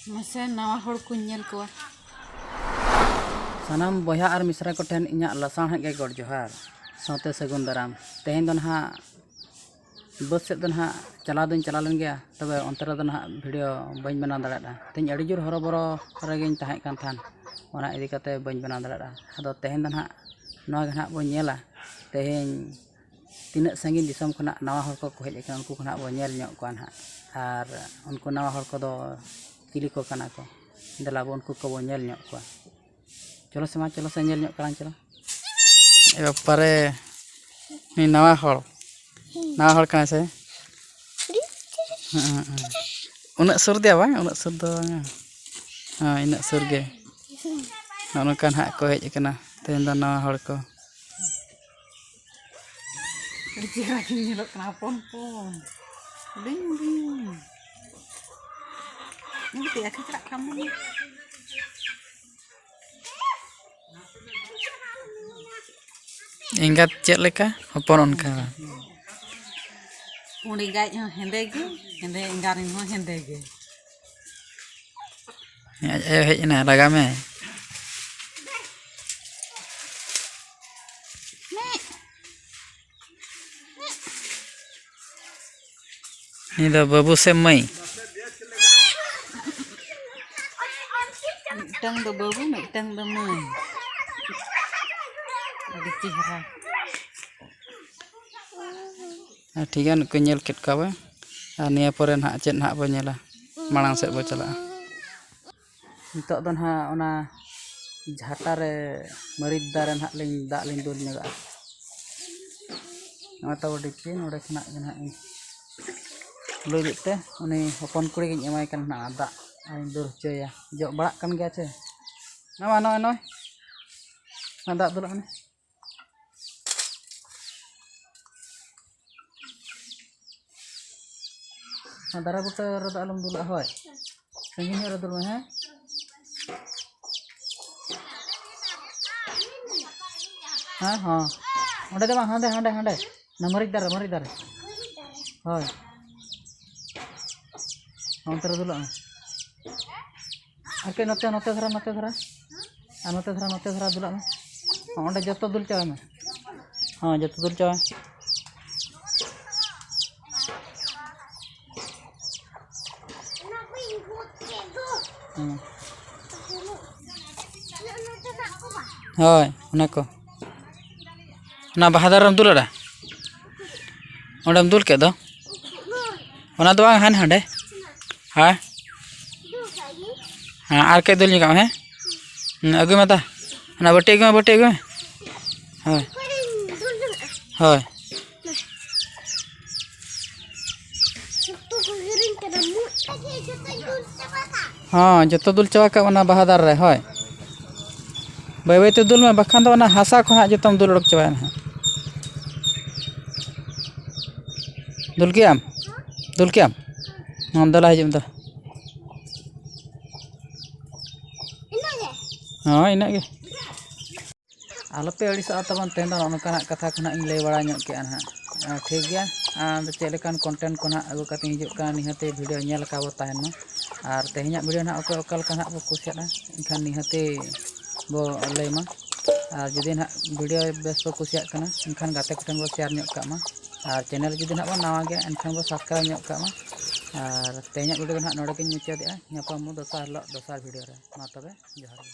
Masa nawa hor ko nyel ko. सानाम बया और मिश्रा को ठेन इना लसाण के गड़ जोहार साते सगुन दाराम तेहें दो ना बस से दो ना चला दिन चला लेन गया तब अंतर दो ना वीडियो बन बना दाड़ा तेज अड़ी जोर हरबरो रेगिन तहें कान थान ओना इदी कते बन बना दाड़ा अदो तेहें दो ना नवा गना बो नेला तेहें तीना संगीन दिसम खना नवा हर को हेज अकन उनको खना बो नेल ᱧᱚᱜ ᱠᱚᱣᱟ ᱱᱟᱦᱟᱜ ᱟᱨ उनको नवा हर को दो चिली को कना को दला बो उनको को बो नेल ᱧᱚᱜ ᱠᱚᱣᱟ चलो से चलो से नेल ᱧᱚᱜ करा चलो ए पारे ni नवा हर कना से उना सुर दिया बा उना सुर दो हां इना सुर गे नोनकान हा को हेज अकना तेन दा नवा हर को Kira nyelok kenapon pon. Ding ding. Ini dia kira kamu nih. इंगत चेक लेका हपन उनका Uni gai hende engarin ho hende ge. ए हेज ना लगा में ini dah babu semai Mitang do babu, mitang do mai. Ada cihara. ठीक है नुको नेल केट का बा आ निया परे ना चेत ना बो नेला मांग सेट बो चला नितो दो ना ओना झाटा रे मरीच दारे ना लिंग दा लिंग दुल नेगा नता बडी के नोडे खना ना लुई दिते उनी हपन कुड़ी गिन एमाय कन ना दा आइन दुर चया जो बड़ा कन गया छे ना नय नय ना दा दुल ने दारा बुटा रदा आलम दुल होय संगिन रे दुल है हां हां ओंडे दे हांडे हांडे हांडे ना मरी दारे होय अंतर दुल आके नते नते धरा आ नते धरा दुल ओंडे जतो दुल चावा में हां जतो दुल चावा होय उना को ना बहादुरम दुलड़ा ओंडम दुल के दो ओना दो हान हांडे हां हां आर के दुल निका है अगु मता ना बटे गो होय होय हाँ जतो दुल चावा का ओना बहादुर रे होय बाय बाय ते दुल में बखान दो ना हासा खना जतम दुल उडक चावा ना दुल के आम हम दला हिजम दा हाँ इना गे आलोपे अड़ीसा तबन तेन दो नोकाना कथा खना इन लay बड़ा ᱧᱚᱜ के ना ठीक गया आंद चेलेकान कंटेंट को ना अगु कते हिजुक का निहते वीडियो नेल का बो ताहेन मा और तेहኛ वीडियो ना ओके ओकल का ना बो कुसियाना इनखान निहते बो लay मा और जदि ना वीडियो बेस बो कुसिया कना इनखान गाते कटन बो शेयर ᱧᱚᱜ का मा और चैनल जदि ना बो नवा गया इनखान बो सब्सक्राइब ᱧᱚᱜ का मा और तेहኛ वीडियो ना नोडे किन मुचादेआ ᱧापाम दोसार वीडियो रे मा तबे जोहार।